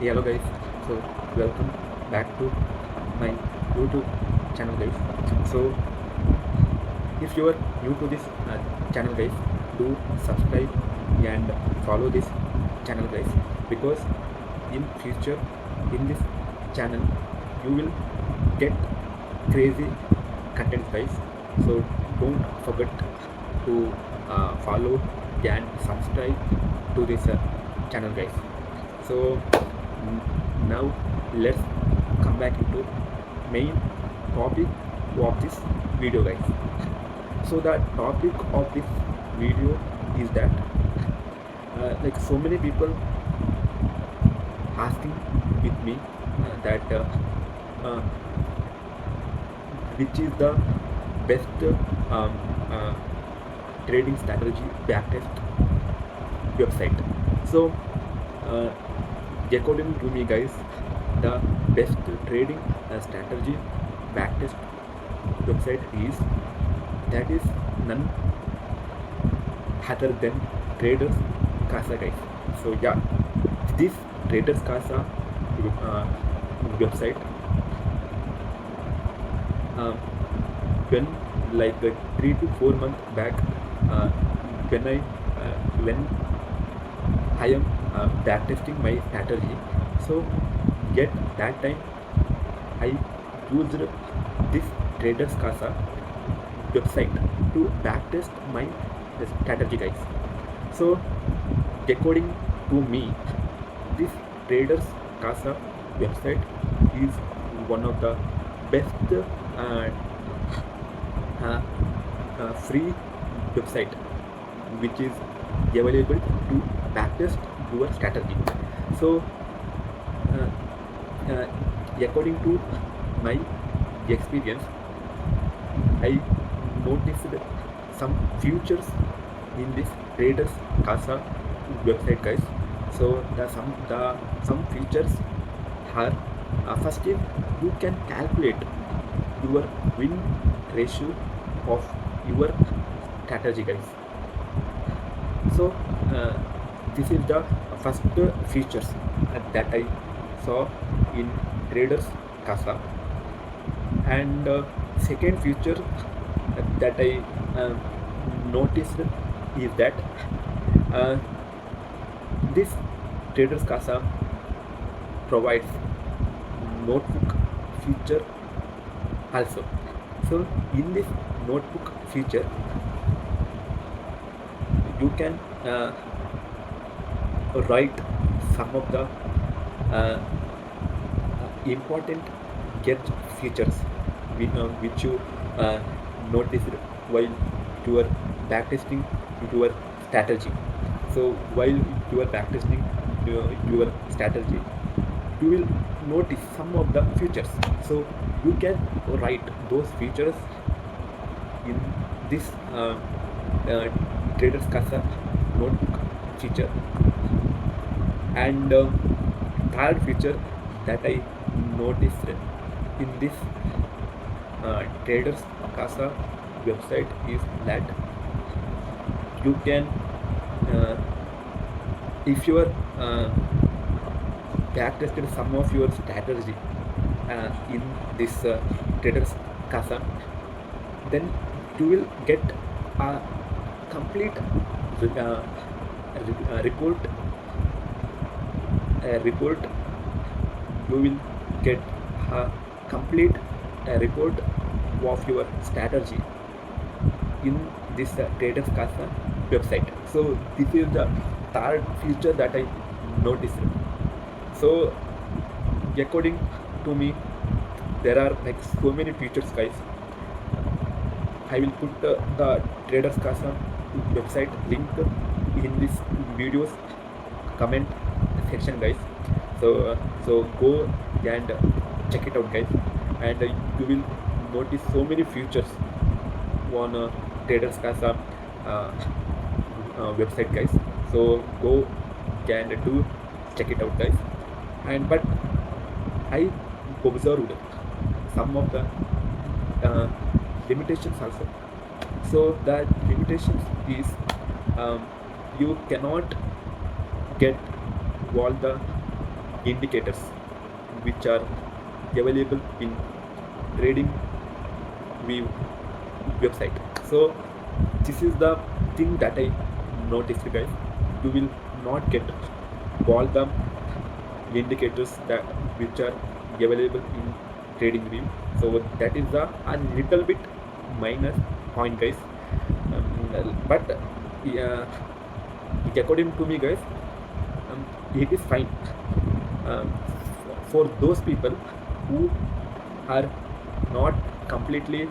Hello guys, so welcome back to my YouTube channel guys. So if you are new to this channel guys, do subscribe and follow this channel guys, because in future in this channel you will get crazy content guys. So don't forget to follow and subscribe to this channel guys. So now let's come back into main topic of this video guys. So the topic of this video is that like so many people asking with me that uh, which is the best uh, trading strategy backtest website. So uh, according to me guys, the best trading strategy backtest website is none other than Traders Casa guys. So yeah, this Traders Casa website, when like 3 to 4 months back, uh, when I am backtesting my strategy, so at that time I used this Traders Casa website to backtest my strategy guys. So according to me, this Traders Casa website is one of the best free website which is available to backtest your strategy. So according to my experience, I noticed some features in this Traders Casa website guys. So some features are first thing, you can calculate your win ratio of your strategy guys. So this is the first features that I saw in Traders Casa. And second feature that I noticed is that this Traders Casa provides notebook feature also. So in this notebook feature, you can write some of the important get features which you noticed while you are backtesting your strategy. So while you are backtesting your strategy, you will notice some of the features. So you can write those features in this Traders Casa notebook feature. And third feature that I noticed in this Traders Casa website is that you can if you are backtested some of your strategy in this Traders Casa, then you will get a complete report. You will get a complete report of your strategy in this Traders Casa website. So this is the third feature that I noticed. So according to me, there are like so many features guys. I will put the Traders Casa website link in this video's comment section guys. So go and check it out guys, and you will notice so many features on Traders Casa website guys. So go and do check it out guys. And but I observed some of the limitations also. So the limitations is you cannot get all the indicators which are available in trading view website. So this is the thing that I noticed, guys. You will not get all the indicators that which are available in trading view. So that is a little bit minus point, guys. But yeah, according to me, guys, it is fine for those people who are not completely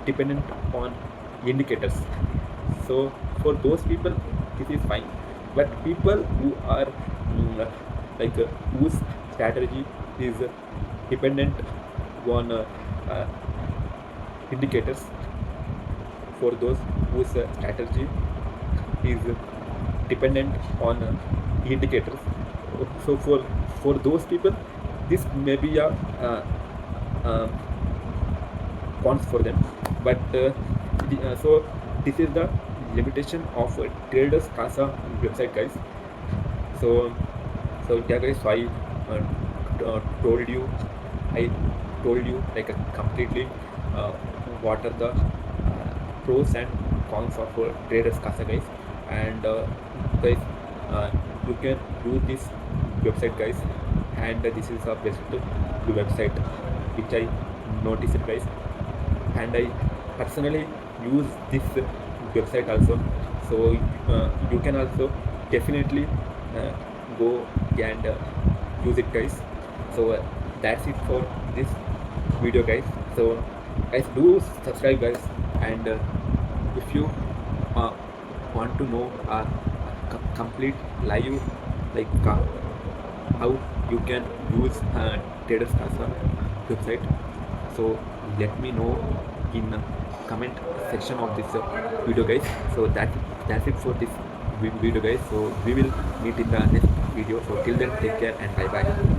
dependent on indicators. So for those people, this is fine. But people who are whose strategy is dependent on uh, indicators, for those whose strategy is dependent on indicators, so for those people, this may be a um, cons for them. But so this is the limitation of traders casa website, guys. So yeah, guys, so told you I told you like completely what are the pros and cons of traders casa, guys. And guys, uh, you can do this website, guys. And this is a best website which I noticed, guys. And I personally use this website also. So you can also definitely uh, go and use it, guys. So that's it for this video, guys. So guys, do subscribe, guys. And if you uh, want to know a complete live, like how you can use traders casa website, so let me know in comment section of this video, guys. So that's it for this video, guys. So we will meet in the next video. So till then, take care and bye bye.